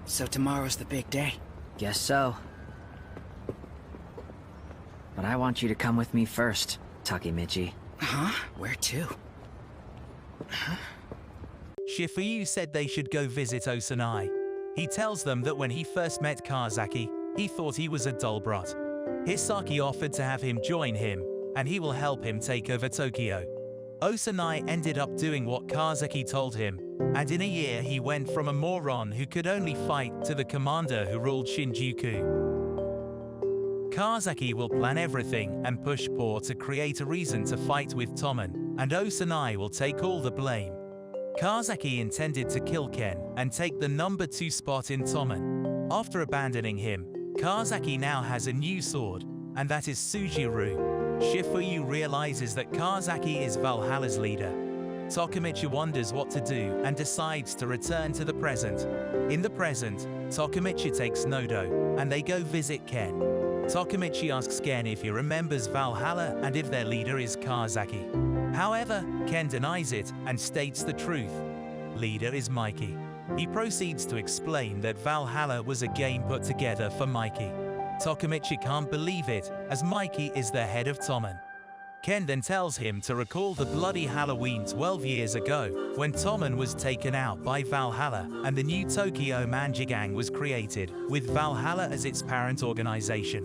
So tomorrow's the big day? Guess so. But I want you to come with me first, Takemichi. Huh? Where to? Shifuyu said they should go visit Osanai. He tells them that when he first met Kazaki, he thought he was a dull brat. Hisaki offered to have him join him, and he will help him take over Tokyo. Osanai ended up doing what Kazaki told him, and in a year he went from a moron who could only fight to the commander who ruled Shinjuku. Kazaki will plan everything and push Po to create a reason to fight with Tommen, and Osanai will take all the blame. Kazaki intended to kill Ken and take the number 2 spot in Tommen. After abandoning him, Kazaki now has a new sword, and that is Sujiro. Shifuyu realizes that Kazaki is Valhalla's leader. Takemichi wonders what to do and decides to return to the present. In the present, Takemichi takes Nodo, and they go visit Ken. Takemichi asks Ken if he remembers Valhalla and if their leader is Kazaki. However, Ken denies it and states the truth. Leader is Mikey. He proceeds to explain that Valhalla was a game put together for Mikey. Takemichi can't believe it, as Mikey is the head of Tommen. Ken then tells him to recall the bloody Halloween 12 years ago, when Tommen was taken out by Valhalla, and the new Tokyo Manji Gang was created, with Valhalla as its parent organization.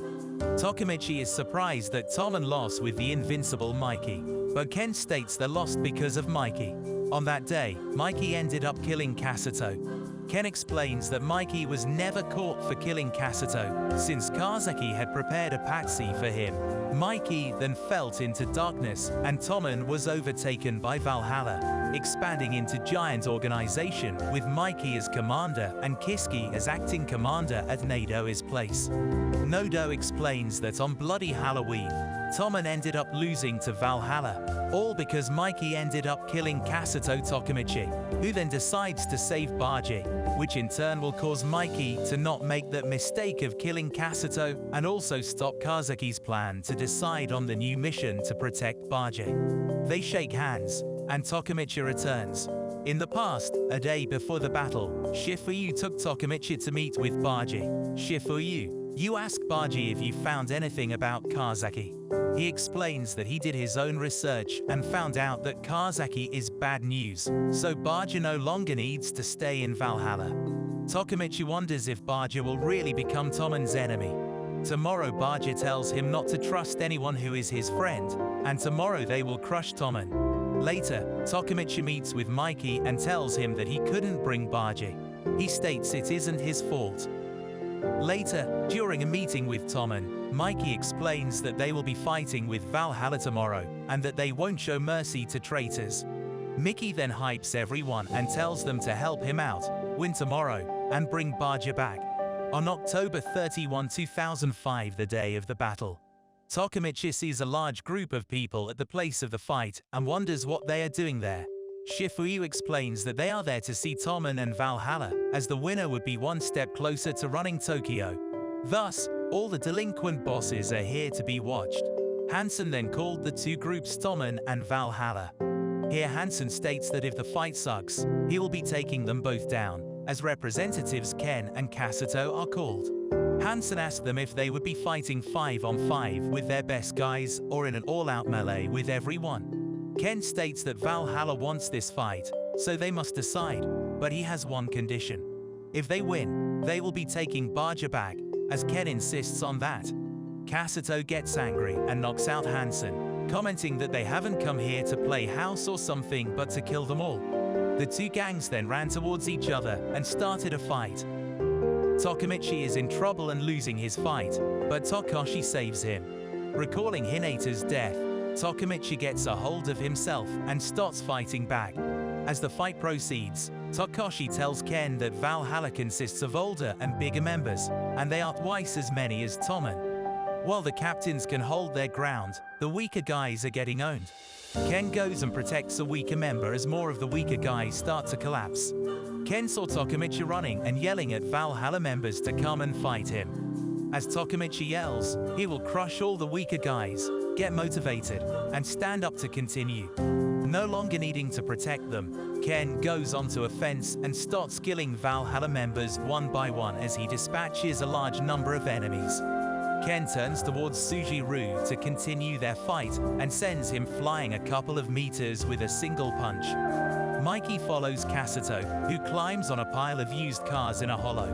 Takemichi is surprised that Tommen lost with the invincible Mikey, but Ken states they lost because of Mikey. On that day, Mikey ended up killing Kasuto. Ken explains that Mikey was never caught for killing Kasuto, since Kazaki had prepared a patsy for him. Mikey then fell into darkness, and Tommen was overtaken by Valhalla, expanding into giant organization with Mikey as commander and Kiski as acting commander at Nado's place. Nodo explains that on bloody Halloween, Tommen ended up losing to Valhalla, all because Mikey ended up killing Kasuto Takemichi, who then decides to save Baji, which in turn will cause Mikey to not make that mistake of killing Kasuto and also stop Kazaki's plan to decide on the new mission to protect Baji. They shake hands, and Takemichi returns. In the past, a day before the battle, Shifuyu took Takemichi to meet with Baji. Shifuyu, you ask Baji if you found anything about Kazaki. He explains that he did his own research and found out that Kazaki is bad news, so Baji no longer needs to stay in Valhalla. Takemichi wonders if Baji will really become Tommen's enemy. Tomorrow Baji tells him not to trust anyone who is his friend, and tomorrow they will crush Tommen. Later, Takemichi meets with Mikey and tells him that he couldn't bring Baji. He states it isn't his fault. Later, during a meeting with Tommen, Mikey explains that they will be fighting with Valhalla tomorrow, and that they won't show mercy to traitors. Mickey then hypes everyone and tells them to help him out, win tomorrow, and bring Baji back. On October 31, 2005, the day of the battle, Takemichi sees a large group of people at the place of the fight and wonders what they are doing there. Shifuyu explains that they are there to see Tommen and Valhalla, as the winner would be one step closer to running Tokyo. Thus, all the delinquent bosses are here to be watched. Hansen then called the two groups Tommen and Valhalla. Here Hansen states that if the fight sucks, he will be taking them both down, as representatives Ken and Kasuto are called. Hansen asked them if they would be fighting 5-on-5 with their best guys or in an all-out melee with everyone. Ken states that Valhalla wants this fight, so they must decide, but he has one condition. If they win, they will be taking Baji back, as Ken insists on that. Kasuto gets angry and knocks out Hansen, commenting that they haven't come here to play house or something but to kill them all. The two gangs then ran towards each other and started a fight. Takemichi is in trouble and losing his fight, but Takashi saves him. Recalling Hinata's death, Takemichi gets a hold of himself and starts fighting back. As the fight proceeds, Takashi tells Ken that Valhalla consists of older and bigger members, and they are twice as many as Tommen. While the captains can hold their ground, the weaker guys are getting owned. Ken goes and protects a weaker member as more of the weaker guys start to collapse. Ken saw Takemichi running and yelling at Valhalla members to come and fight him. As Takemichi yells, he will crush all the weaker guys, get motivated, and stand up to continue. No longer needing to protect them, Ken goes onto a fence and starts killing Valhalla members one by one as he dispatches a large number of enemies. Ken turns towards Sujiro to continue their fight and sends him flying a couple of meters with a single punch. Mikey follows Kasuto, who climbs on a pile of used cars in a hollow.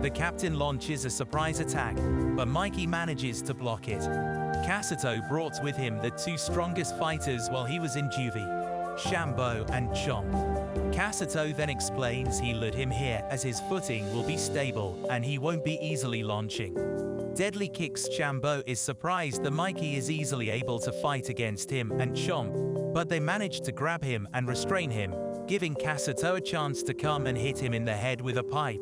The captain launches a surprise attack, but Mikey manages to block it. Kasuto brought with him the two strongest fighters while he was in juvie, Shambo and Chomp. Kasuto then explains he lured him here as his footing will be stable and he won't be easily launching. Deadly Kicks Shambo is surprised that Mikey is easily able to fight against him and Chomp, but they manage to grab him and restrain him, giving Kasuto a chance to come and hit him in the head with a pipe.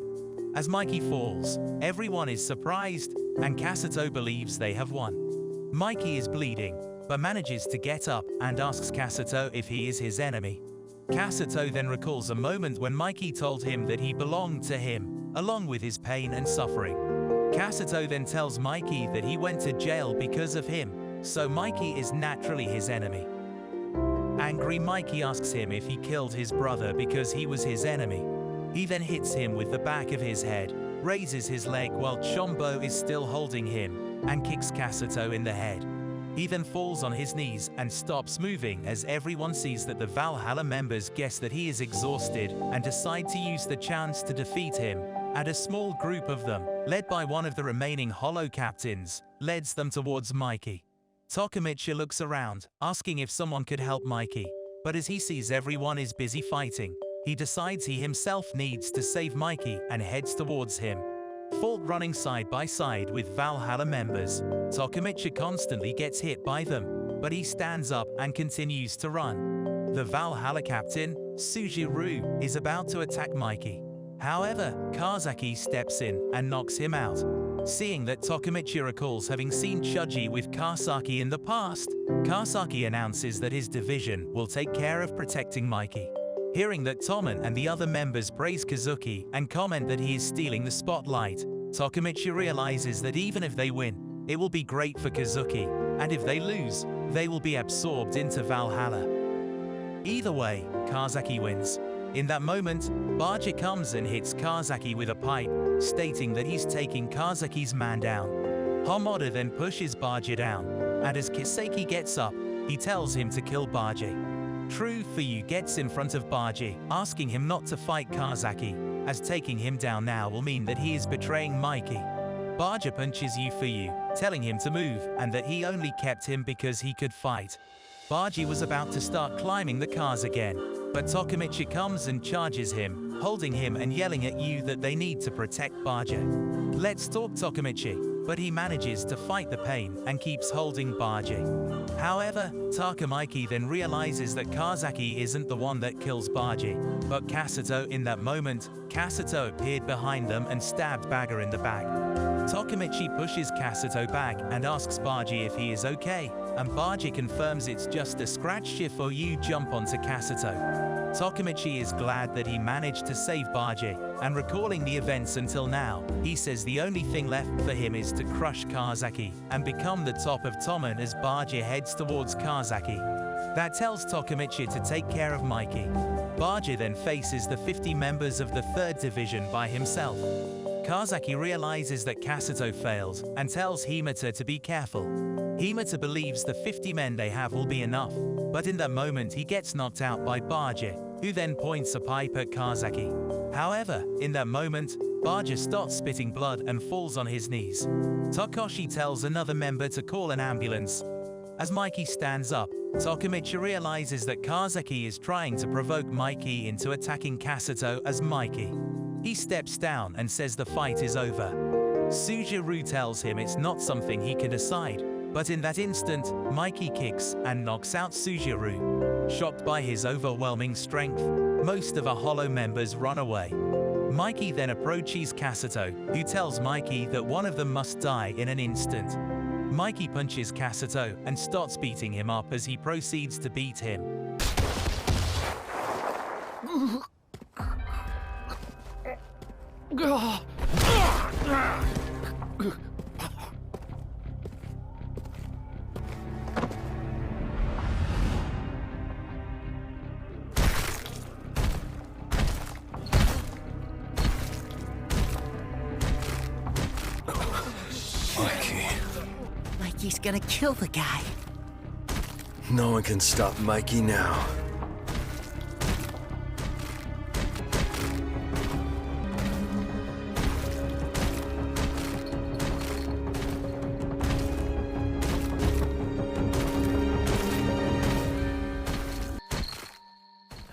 As Mikey falls, everyone is surprised, and Kasuto believes they have won. Mikey is bleeding, but manages to get up and asks Kasuto if he is his enemy. Kasuto then recalls a moment when Mikey told him that he belonged to him, along with his pain and suffering. Kasuto then tells Mikey that he went to jail because of him, so Mikey is naturally his enemy. Angry Mikey asks him if he killed his brother because he was his enemy. He then hits him with the back of his head, raises his leg while Chombo is still holding him, and kicks Kasuto in the head. He then falls on his knees and stops moving as everyone sees that the Valhalla members guess that he is exhausted and decide to use the chance to defeat him, and a small group of them, led by one of the remaining Hollow captains, leads them towards Mikey. Takemichi looks around, asking if someone could help Mikey, but as he sees everyone is busy fighting, he decides he himself needs to save Mikey and heads towards him. Fault running side by side with Valhalla members, Takemichi constantly gets hit by them, but he stands up and continues to run. The Valhalla captain, Sujiro, is about to attack Mikey. However, Kazaki steps in and knocks him out. Seeing that Takemichi recalls having seen Chuji with Kasaki in the past, Kasaki announces that his division will take care of protecting Mikey. Hearing that Tommen and the other members praise Kazuki and comment that he is stealing the spotlight, Takemichi realizes that even if they win, it will be great for Kazuki, and if they lose, they will be absorbed into Valhalla. Either way, Kazaki wins. In that moment, Baja comes and hits Kazaki with a pipe, stating that he's taking Kazaki's man down. Hamada then pushes Baja down, and as Kisaki gets up, he tells him to kill Baja. True Fuyu gets in front of Baja, asking him not to fight Kazaki, as taking him down now will mean that he is betraying Mikey. Baja punches Fuyu, telling him to move and that he only kept him because he could fight. Baja was about to start climbing the cars again, but Takemichi comes and charges him, holding him and yelling at you that they need to protect Baja. Let's talk Takemichi, but he manages to fight the pain and keeps holding Baja. However, Takemichi then realizes that Kazaki isn't the one that kills Baja, but Kasuto. In that moment, Kasuto appeared behind them and stabbed Baga in the back. Takemichi pushes Kasuto back and asks Baja if he is okay, and Baja confirms it's just a scratch. For you jump onto Kasuto. Takemichi is glad that he managed to save Baja, and recalling the events until now, he says the only thing left for him is to crush Kazaki and become the top of Tommen as Baja heads towards Kazaki. That tells Takemichi to take care of Mikey. Baja then faces the 50 members of the 3rd Division by himself. Kazaki realizes that Kasuto failed and tells Hinata to be careful. Hinata believes the 50 men they have will be enough, but in that moment he gets knocked out by Baja, who then points a pipe at Kazaki. However, in that moment, Baja starts spitting blood and falls on his knees. Takeshi tells another member to call an ambulance. As Mikey stands up, Takemichi realizes that Kazaki is trying to provoke Mikey into attacking Kasuto as Mikey. He steps down and says the fight is over. Sujiro tells him it's not something he can decide, but in that instant, Mikey kicks and knocks out Sujiro. Shocked by his overwhelming strength, most of the Hollow members run away. Mikey then approaches Kasuto, who tells Mikey that one of them must die in an instant. Mikey punches Kasuto and starts beating him up as he proceeds to beat him. gonna kill the guy. No one can stop Mikey now.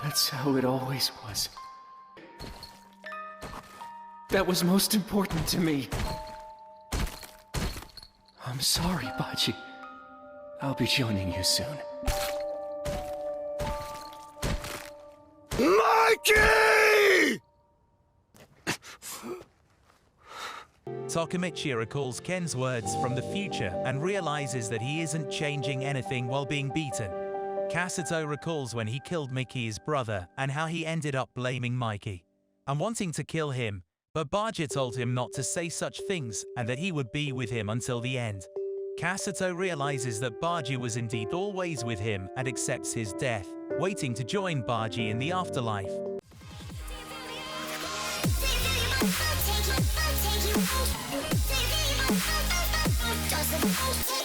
That's how it always was. That was most important to me. I'm sorry, Baji. I'll be joining you soon. Mikey! Takemichi recalls Ken's words from the future and realizes that he isn't changing anything while being beaten. Kasuto recalls when he killed Mickey's brother and how he ended up blaming Mikey and wanting to kill him, but Baji told him not to say such things and that he would be with him until the end. Kasuto realizes that Baji was indeed always with him and accepts his death, waiting to join Baji in the afterlife. Take you,